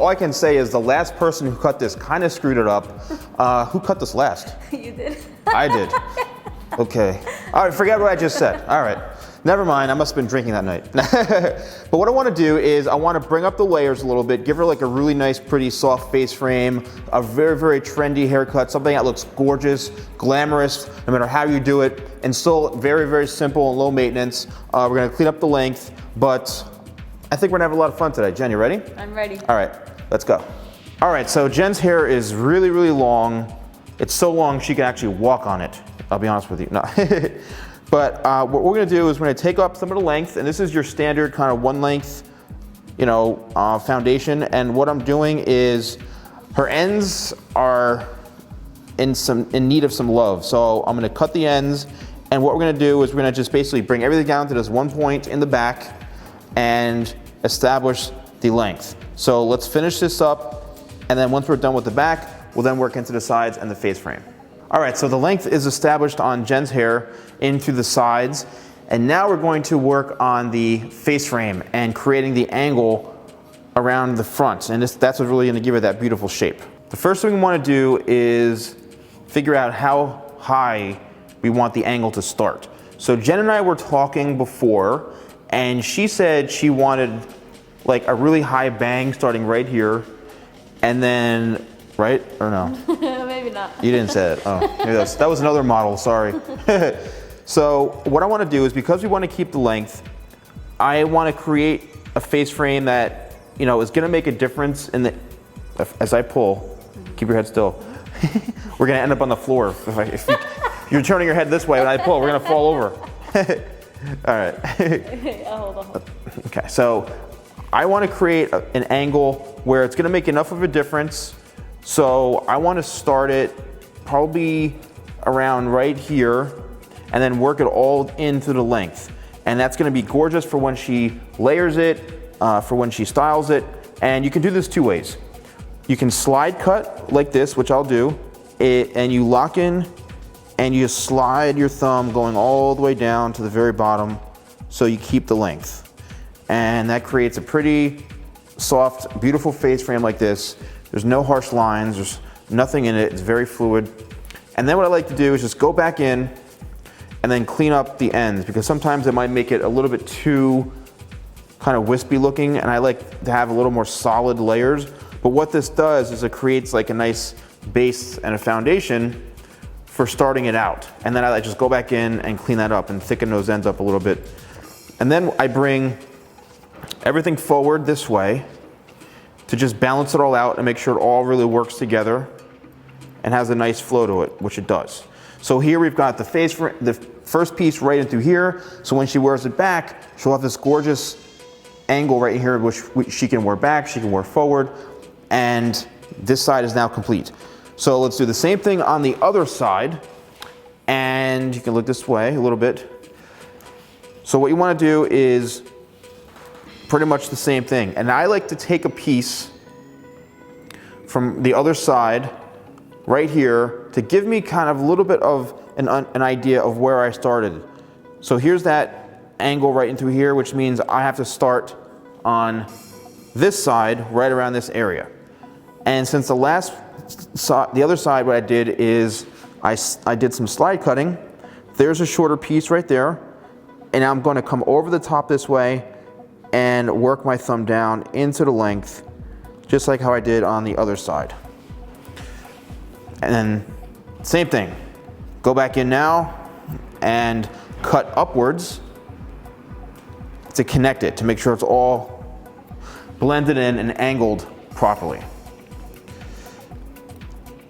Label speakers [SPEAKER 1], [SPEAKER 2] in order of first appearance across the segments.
[SPEAKER 1] All I can say is the last person who cut this kind of screwed it up. Who cut this last?
[SPEAKER 2] You did.
[SPEAKER 1] I did. Okay. All right, forget what I just said. All right. Never mind, I must have been drinking that night. But what I want to do is I want to bring up the layers a little bit, give her like a really nice, pretty soft face frame, a very, very trendy haircut, something that looks gorgeous, glamorous, no matter how you do it, and still very, very simple and low maintenance. We're going to clean up the length, but I think we're going to have a lot of fun today. Jen, you ready?
[SPEAKER 2] I'm ready.
[SPEAKER 1] All right, let's go. All right, so Jen's hair is really, really long. It's so long she can actually walk on it. I'll be honest with you. No. But what we're gonna do is we're gonna take up some of the length, and this is your standard kind of one length, foundation. And what I'm doing is her ends are in need of some love. So I'm gonna cut the ends, and what we're gonna do is we're gonna just basically bring everything down to this one point in the back and establish the length. So let's finish this up, and then once we're done with the back, we'll then work into the sides and the face frame. All right, so the length is established on Jen's hair into the sides, and now we're going to work on the face frame and creating the angle around the front, and that's what's really gonna give it that beautiful shape. The first thing we wanna do is figure out how high we want the angle to start. So Jen and I were talking before, and she said she wanted like a really high bang starting right here, and then, right, or no?
[SPEAKER 2] Maybe not.
[SPEAKER 1] You didn't say it. Oh, maybe that was another model, sorry. So what I want to do is, because we want to keep the length, I want to create a face frame that, is going to make a difference in the, as I pull, keep your head still. We're going to end up on the floor. If you're turning your head this way when I pull, we're going to fall over. All right.
[SPEAKER 2] Hold on.
[SPEAKER 1] Okay, so I want to create an angle where it's going to make enough of a difference. So I want to start it probably around right here and then work it all into the length. And that's going to be gorgeous for when she layers it, for when she styles it. And you can do this two ways. You can slide cut like this, which I'll do, and you lock in and you slide your thumb going all the way down to the very bottom so you keep the length. And that creates a pretty soft, beautiful face frame like this. There's no harsh lines, there's nothing in it, it's very fluid. And then what I like to do is just go back in and then clean up the ends, because sometimes it might make it a little bit too kind of wispy looking, and I like to have a little more solid layers. But what this does is it creates like a nice base and a foundation for starting it out. And then I just go back in and clean that up and thicken those ends up a little bit. And then I bring everything forward this way to just balance it all out and make sure it all really works together and has a nice flow to it, which it does. So here we've got the first piece right into here, so when she wears it back, she'll have this gorgeous angle right here, which she can wear back, she can wear forward, and this side is now complete. So let's do the same thing on the other side, and you can look this way a little bit. So what you want to do is pretty much the same thing. And I like to take a piece from the other side right here to give me kind of a little bit of an idea of where I started. So here's that angle right into here, which means I have to start on this side right around this area. And since the other side, what I did is I did some slide cutting. There's a shorter piece right there, and I'm going to come over the top this way and work my thumb down into the length, just like how I did on the other side. And then same thing, go back in now and cut upwards to connect it, to make sure it's all blended in and angled properly.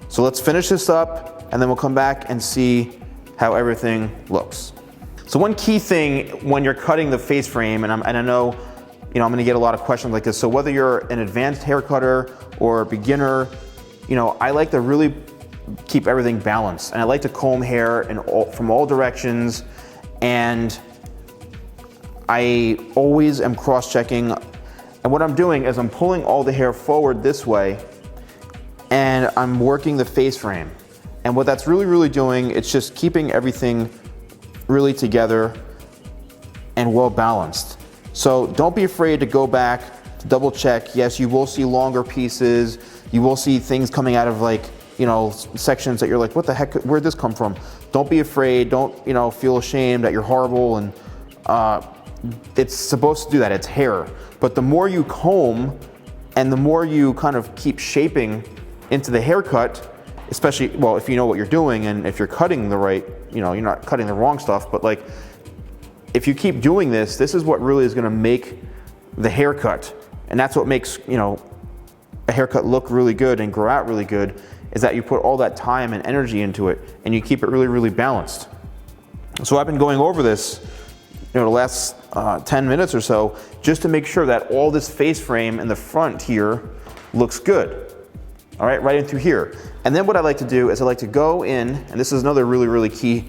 [SPEAKER 1] So let's finish this up, and then we'll come back and see how everything looks. So one key thing when you're cutting the face frame, and I know I'm gonna get a lot of questions like this, so whether you're an advanced hair cutter or a beginner, I like to really keep everything balanced, and I like to comb hair from all directions, and I always am cross-checking. And what I'm doing is I'm pulling all the hair forward this way, and I'm working the face frame. And what that's really, really doing, it's just keeping everything really together and well balanced. So don't be afraid to go back to double check. Yes, you will see longer pieces. You will see things coming out of like, you know, sections that you're like, what the heck, where'd this come from? Don't be afraid. Don't, you know, feel ashamed that you're horrible. And it's supposed to do that. It's hair. But the more you comb and the more you kind of keep shaping into the haircut, especially, well, if you know what you're doing and if you're cutting the right, you know, you're not cutting the wrong stuff, but like, if you keep doing this, this is what really is gonna make the haircut. And that's what makes, you know, a haircut look really good and grow out really good, is that you put all that time and energy into it and you keep it really, really balanced. So I've been going over this, you know, the last 10 minutes or so, just to make sure that all this face frame in the front here looks good. All right, right in through here. And then what I like to do is I like to go in, and this is another really, really key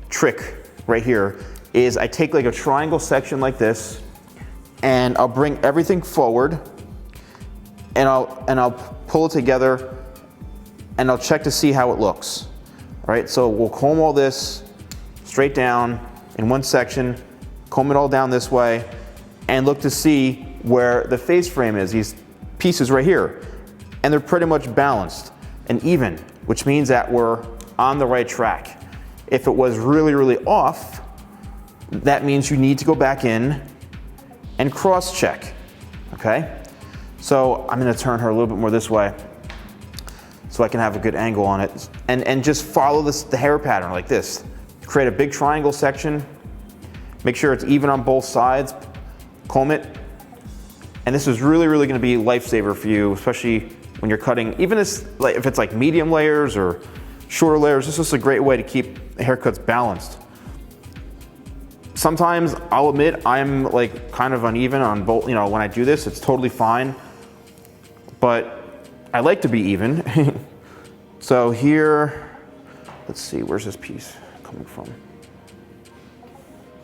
[SPEAKER 1] trick right here, is I take like a triangle section like this, and I'll bring everything forward, and I'll pull it together, and I'll check to see how it looks. All right, so we'll comb all this straight down in one section, comb it all down this way, and look to see where the face frame is, these pieces right here. And they're pretty much balanced and even, which means that we're on the right track. If it was really, really off, that means you need to go back in and cross-check, okay? So I'm gonna turn her a little bit more this way so I can have a good angle on it. And just follow the hair pattern like this. Create a big triangle section, make sure it's even on both sides, comb it. And this is really, really gonna be a lifesaver for you, especially when you're cutting, even this, like if it's like medium layers or shorter layers, this is a great way to keep the haircuts balanced. Sometimes I'll admit I'm like kind of uneven on both, you know, when I do this, it's totally fine, but I like to be even. So here, let's see, where's this piece coming from?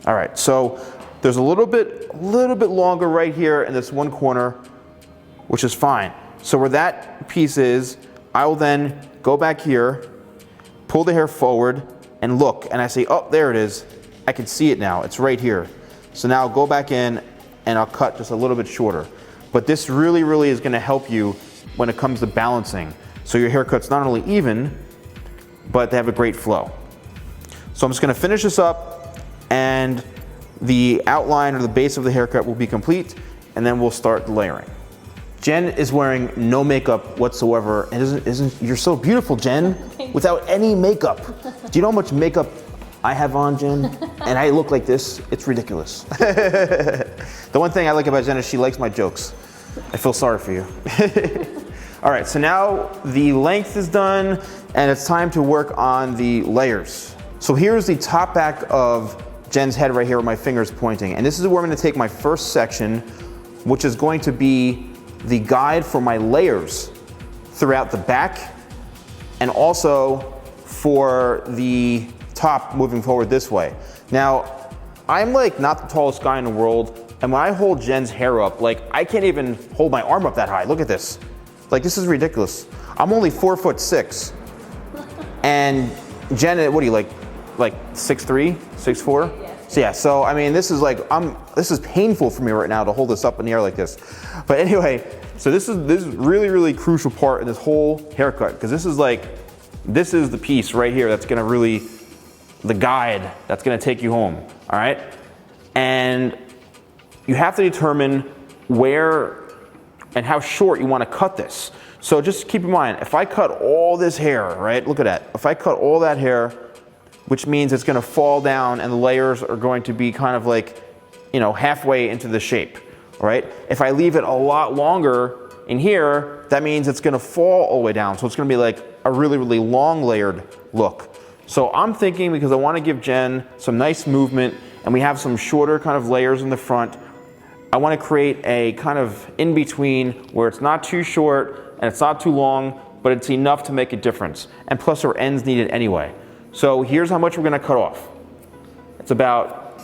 [SPEAKER 1] All right, so there's a little bit longer right here in this one corner, which is fine. So where that piece is, I will then go back here, pull the hair forward, and look, and I say, oh, there it is. I can see it now, it's right here. So now I'll go back in and I'll cut just a little bit shorter. But this really, really is gonna help you when it comes to balancing. So your haircut's not only even, but they have a great flow. So I'm just gonna finish this up, and the outline or the base of the haircut will be complete, and then we'll start layering. Jen is wearing no makeup whatsoever, and you're so beautiful, Jen, without any makeup. Do you know how much makeup I have on, Jen? And I look like this, it's ridiculous. The one thing I like about Jen is she likes my jokes. I feel sorry for you. All right, so now the length is done, and it's time to work on the layers. So here's the top back of Jen's head right here where my finger's pointing. And this is where I'm gonna take my first section, which is going to be the guide for my layers throughout the back, and also for the top moving forward this way. Now, I'm like not the tallest guy in the world, and when I hold Jen's hair up, like I can't even hold my arm up that high. Look at this. Like, this is ridiculous. I'm only 4'6", and Jen, what are you, like 6'3", 6'4"?
[SPEAKER 2] Yeah.
[SPEAKER 1] So yeah, so I mean, this is like, this is painful for me right now to hold this up in the air like this. But anyway, so this is really, really crucial part in this whole haircut, because this is the piece right here that's gonna really, the guide that's gonna take you home, all right? And you have to determine where and how short you wanna cut this. So just keep in mind, if I cut all this hair, right, look at that. If I cut all that hair, which means it's gonna fall down and the layers are going to be kind of like, you know, halfway into the shape, right? If I leave it a lot longer in here, that means it's gonna fall all the way down. So it's gonna be like a really, really long layered look. So I'm thinking, because I wanna give Jen some nice movement and we have some shorter kind of layers in the front, I wanna create a kind of in between where it's not too short and it's not too long, but it's enough to make a difference. And plus our ends need it anyway. So here's how much we're gonna cut off. It's about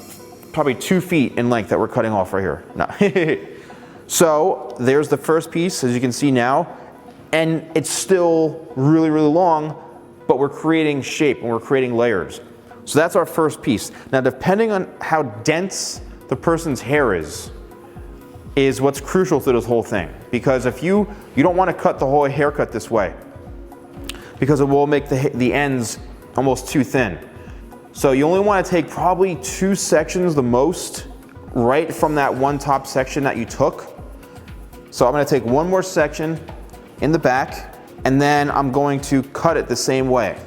[SPEAKER 1] probably 2 feet in length that we're cutting off right here. No. So there's the first piece, as you can see now, and it's still really, really long, but we're creating shape and we're creating layers. So that's our first piece. Now, depending on how dense the person's hair is, is what's crucial to this whole thing. Because if you don't want to cut the whole haircut this way, because it will make the ends almost too thin. So you only want to take probably 2 sections the most, right from that one top section that you took. So I'm going to take one more section in the back, and then I'm going to cut it the same way.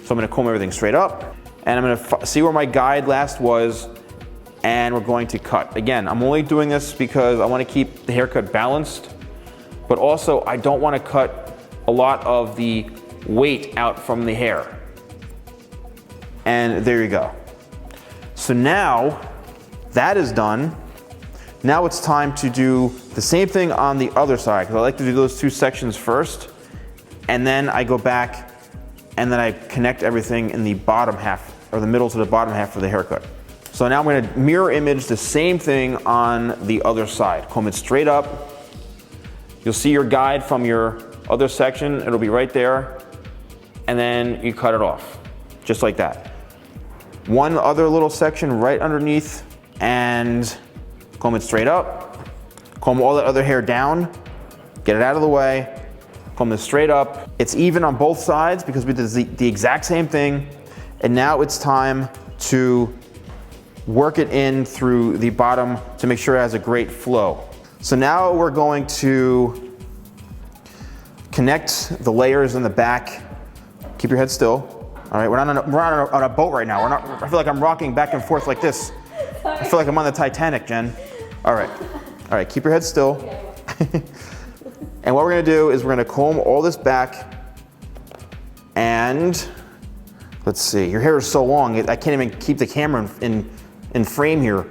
[SPEAKER 1] So I'm going to comb everything straight up, and I'm going to see where my guide last was, and we're going to cut. Again, I'm only doing this because I want to keep the haircut balanced, but also I don't want to cut a lot of the weight out from the hair. And there you go. So now that is done. Now it's time to do the same thing on the other side, because I like to do those 2 sections first, and then I go back and then I connect everything in the bottom half, or the middle to the bottom half of the haircut. So now I'm going to mirror image the same thing on the other side. Comb it straight up. You'll see your guide from your other section. It'll be right there. And then you cut it off, just like that. One other little section right underneath, and comb it straight up. Comb all that other hair down. Get it out of the way. Comb this straight up. It's even on both sides because we did the exact same thing. And now it's time to work it in through the bottom to make sure it has a great flow. So now we're going to connect the layers in the back. Keep your head still. All right, we're not on a boat right now. I feel like I'm rocking back and forth like this. I feel like I'm on the Titanic, Jen. All right, keep your head still. And what we're gonna do is we're gonna comb all this back, and let's see, your hair is so long, I can't even keep the camera in frame here.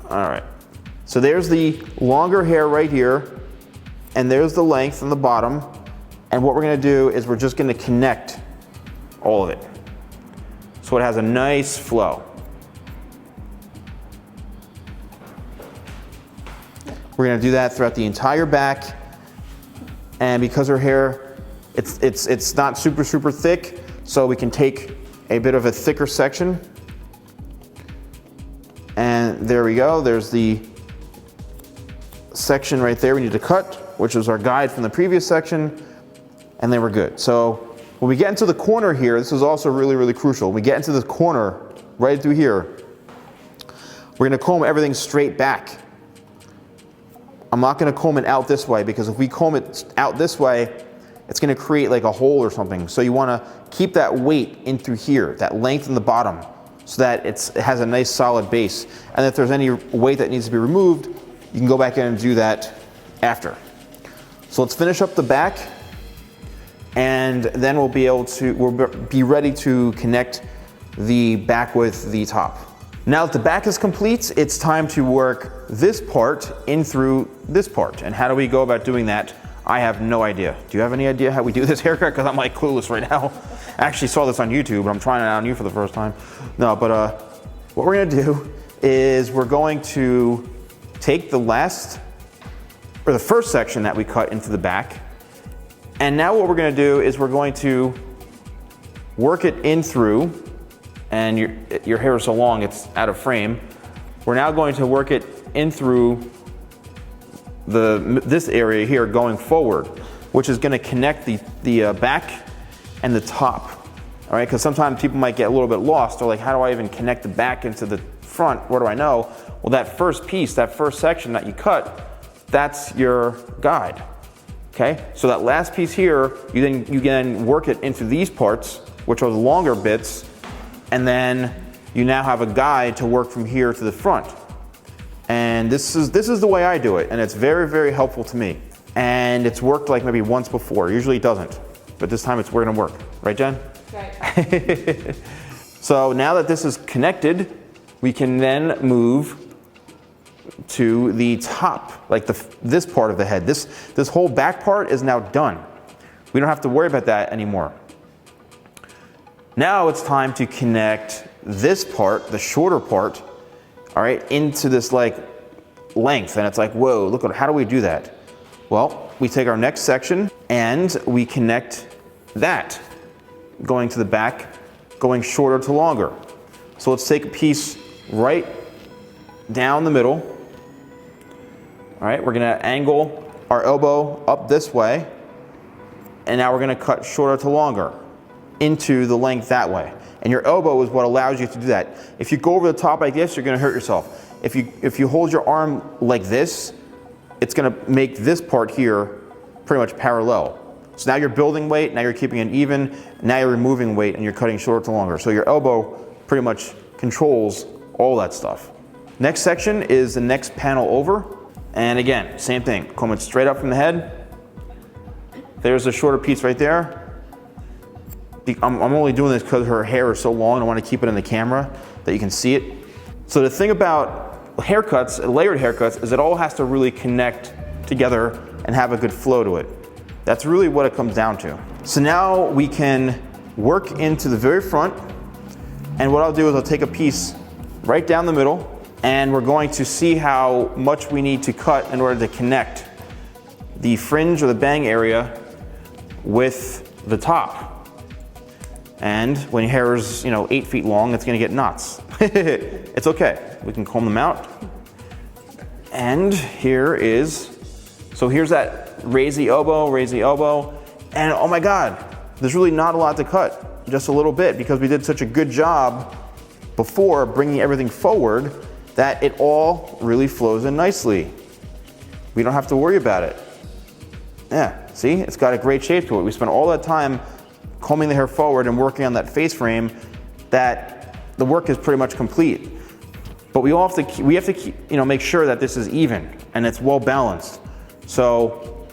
[SPEAKER 1] All right, so there's the longer hair right here, and there's the length on the bottom. And what we're gonna do is we're just gonna connect all of it, so it has a nice flow. We're gonna do that throughout the entire back, and because her hair, it's not super thick, so we can take a bit of a thicker section. And there we go, there's the section right there we need to cut, which was our guide from the previous section, and then we're good. So when we get into the corner here, this is also really crucial. When we get into the corner, right through here, we're gonna comb everything straight back. I'm not gonna comb it out this way, because if we comb it out this way, it's gonna create like a hole or something. So you wanna keep that weight in through here, that length in the bottom, so that it has a nice solid base. And if there's any weight that needs to be removed, you can go back in and do that after. So let's finish up the back, and then we'll be ready to connect the back with the top. Now that the back is complete, it's time to work this part in through this part. And how do we go about doing that? I have no idea. Do you have any idea how we do this haircut? Because I'm like clueless right now. I actually saw this on YouTube, but I'm trying it out on you for the first time. No, but what we're gonna do is we're going to take the first section that we cut into the back, and now what we're gonna do is we're going to work it in through, and your hair is so long it's out of frame. We're now going to work it in through this area here going forward, which is gonna connect the back and the top. All right, because sometimes people might get a little bit lost. They're like, how do I even connect the back into the front? Where do I know? Well, that first piece, that first section that you cut, that's your guide. Okay, so that last piece here, you then work it into these parts, which are the longer bits, and then you now have a guide to work from here to the front. And this is the way I do it, and it's very helpful to me. And it's worked like maybe once before. Usually it doesn't, but this time we're gonna work. Right, Jen?
[SPEAKER 2] Right.
[SPEAKER 1] So now that this is connected, we can then move to the top, like this part of the head. This whole back part is now done. We don't have to worry about that anymore. Now it's time to connect this part, the shorter part, all right, into this like length. And it's like, whoa, look at, how do we do that? Well, we take our next section and we connect that, going to the back, going shorter to longer. So let's take a piece right down the middle, All right, we're gonna angle our elbow up this way, and now we're gonna cut shorter to longer into the length that way. And your elbow is what allows you to do that. If you go over the top like this, you're gonna hurt yourself. If you hold your arm like this, it's gonna make this part here pretty much parallel. So now you're building weight, now you're keeping it even, now you're removing weight and you're cutting shorter to longer. So your elbow pretty much controls all that stuff. Next section is the next panel over. And again, same thing, comb it straight up from the head. There's a shorter piece right there. I'm only doing this because her hair is so long, I want to keep it in the camera that you can see it. So the thing about haircuts, layered haircuts, is it all has to really connect together and have a good flow to it. That's really what it comes down to. So now we can work into the very front, and what I'll do is I'll take a piece right down the middle, and we're going to see how much we need to cut in order to connect the fringe or the bang area with the top. And when your hair is, 8 feet long, it's gonna get knots. It's okay, we can comb them out. And here's that raise the elbow, and oh my God, there's really not a lot to cut, just a little bit, because we did such a good job before bringing everything forward that it all really flows in nicely. We don't have to worry about it. Yeah, see, it's got a great shape to it. We spent all that time combing the hair forward and working on that face frame that the work is pretty much complete. But we have to keep, make sure that this is even and it's well balanced. So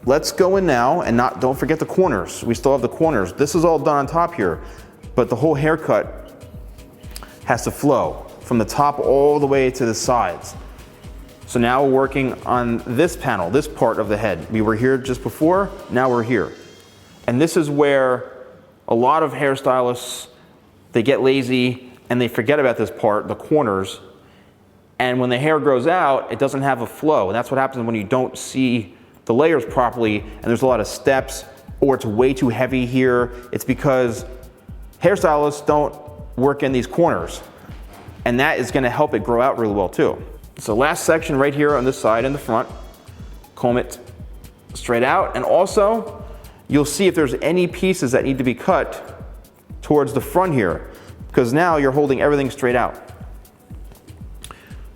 [SPEAKER 1] let's go in now and don't forget the corners. We still have the corners. This is all done on top here, but the whole haircut has to flow from the top all the way to the sides. So now we're working on this panel, this part of the head. We were here just before, now we're here. And this is where a lot of hairstylists, they get lazy and they forget about this part, the corners. And when the hair grows out, it doesn't have a flow. And that's what happens when you don't see the layers properly and there's a lot of steps, or it's way too heavy here. It's because hairstylists don't work in these corners. And that is gonna help it grow out really well too. So last section right here on this side in the front, comb it straight out. And also, you'll see if there's any pieces that need to be cut towards the front here, because now you're holding everything straight out.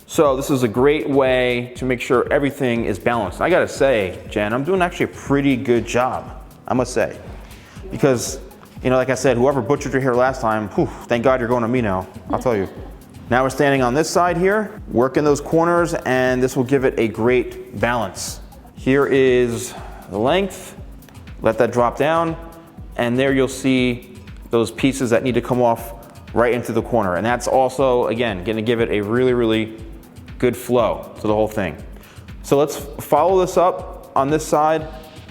[SPEAKER 1] So this is a great way to make sure everything is balanced. I gotta say, Jen, I'm doing actually a pretty good job, I must say. Because, like I said, whoever butchered your hair last time, thank God you're going to me now, I'll tell you. Now we're standing on this side here, working those corners, and this will give it a great balance. Here is the length. Let that drop down, and there you'll see those pieces that need to come off right into the corner. And that's also, again, gonna give it a really, really good flow to the whole thing. So let's follow this up on this side,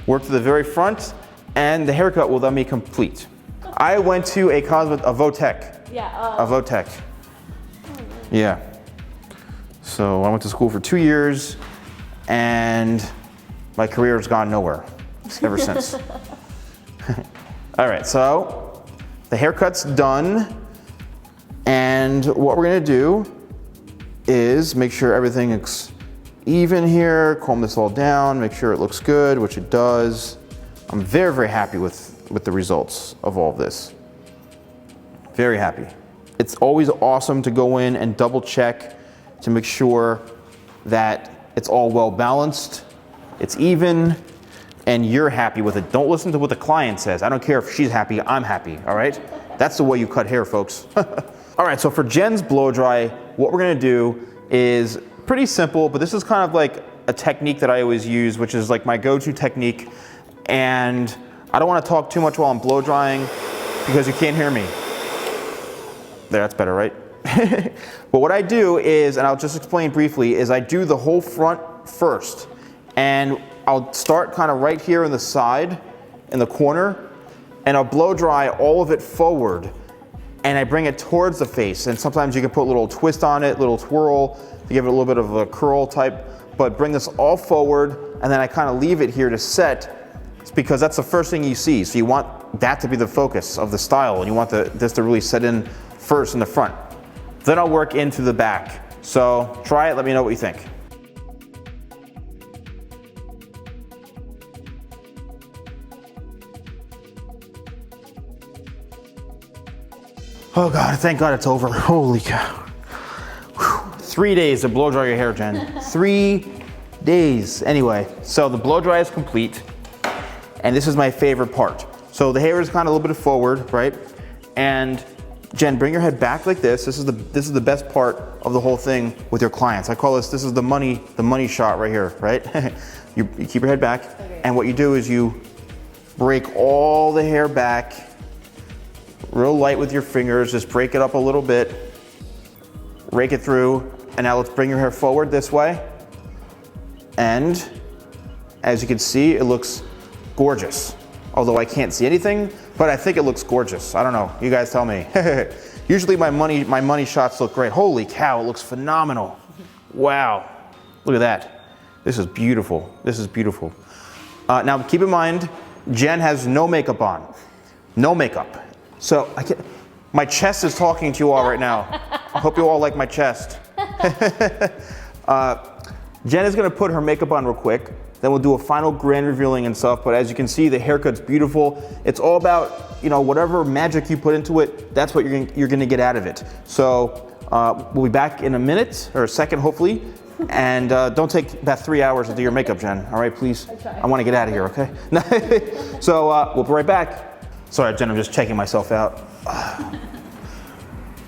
[SPEAKER 1] work to the very front, and the haircut will then be complete. I went to a Votech.
[SPEAKER 2] Yeah.
[SPEAKER 1] A Votech. Yeah. So I went to school for 2 years, and my career has gone nowhere ever since. All right, so the haircut's done, and what we're gonna do is make sure everything is even here, comb this all down, make sure it looks good, which it does. I'm very, very happy with the results of all of this. Very happy. It's always awesome to go in and double check to make sure that it's all well balanced, it's even, and you're happy with it. Don't listen to what the client says. I don't care if she's happy, I'm happy, all right? That's the way you cut hair, folks. All right, so for Jen's blow dry, what we're gonna do is pretty simple, but this is kind of like a technique that I always use, which is like my go-to technique. And I don't wanna talk too much while I'm blow drying because you can't hear me. There, that's better, right? But what I do is, and I'll just explain briefly, is I do the whole front first. And I'll start kind of right here in the side, in the corner, and I'll blow dry all of it forward. And I bring it towards the face. And sometimes you can put a little twist on it, little twirl, to give it a little bit of a curl type. But bring this all forward, and then I kind of leave it here to set. It's because that's the first thing you see. So you want that to be the focus of the style, and you want this to really set in first in the front. Then I'll work into the back. So try it, let me know what you think. Oh God, thank God it's over. Holy cow. Whew. 3 days to blow dry your hair, Jen. 3 days. Anyway, so the blow dry is complete. And this is my favorite part. So the hair is kind of a little bit forward, right? And Jen, bring your head back like this. This is the best part of the whole thing with your clients. I call this is the money shot right here, right? you keep your head back, okay. And what you do is you break all the hair back, real light with your fingers, just break it up a little bit, rake it through, and now let's bring your hair forward this way. And as you can see, it looks gorgeous. Although I can't see anything, but I think it looks gorgeous. I don't know, you guys tell me. Usually my money shots look great. Holy cow, it looks phenomenal. Wow, look at that. This is beautiful, this is beautiful. Now keep in mind, Jen has no makeup on, no makeup. So my chest is talking to you all right now. I hope you all like my chest. Jen is gonna put her makeup on real quick. Then we'll do a final grand revealing and stuff, but as you can see, the haircut's beautiful. It's all about, you know, whatever magic you put into it, that's what you're gonna get out of it. So we'll be back in a minute, or a second hopefully, and don't take about 3 hours to do your makeup, Jen, all right, please? I wanna get out of here, okay? So we'll be right back. Sorry, Jen, I'm just checking myself out.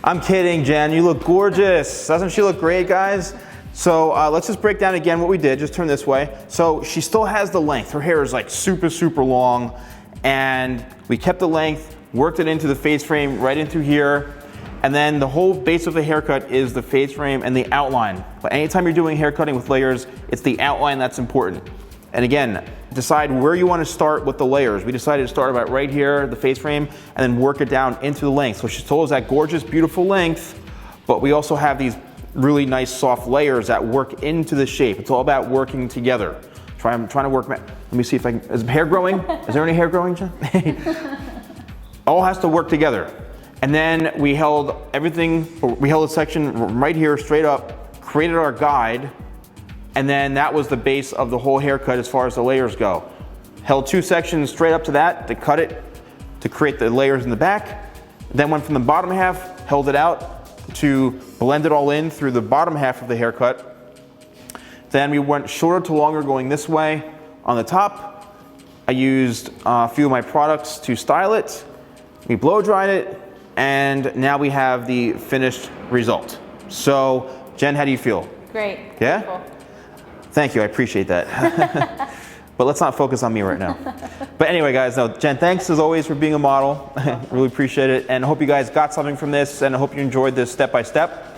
[SPEAKER 1] I'm kidding, Jen, you look gorgeous. Doesn't she look great, guys? So let's just break down again what we did. Just turn this way. So she still has the length. Her hair is like super, super long. And we kept the length, worked it into the face frame right into here. And then the whole base of the haircut is the face frame and the outline. But anytime you're doing hair cutting with layers, it's the outline that's important. And again, decide where you want to start with the layers. We decided to start about right here, the face frame, and then work it down into the length. So she told us that gorgeous, beautiful length, but we also have these really nice soft layers that work into the shape. It's all about working together. I'm trying to work, let me see if I can, is hair growing? Is there any hair growing, Jen? All has to work together. And then we held a section right here straight up, created our guide, and then that was the base of the whole haircut as far as the layers go. Held 2 sections straight up to that to cut it, to create the layers in the back. Then went from the bottom half, held it out, to blend it all in through the bottom half of the haircut. Then we went shorter to longer going this way. On the top, I used a few of my products to style it. We blow dried it, and now we have the finished result. So, Jen, how do you feel?
[SPEAKER 2] Great.
[SPEAKER 1] Yeah?
[SPEAKER 2] Beautiful.
[SPEAKER 1] Thank you, I appreciate that. But let's not focus on me right now. But anyway, guys, no, Jen, thanks as always for being a model. Really appreciate it. And I hope you guys got something from this, and I hope you enjoyed this step by step.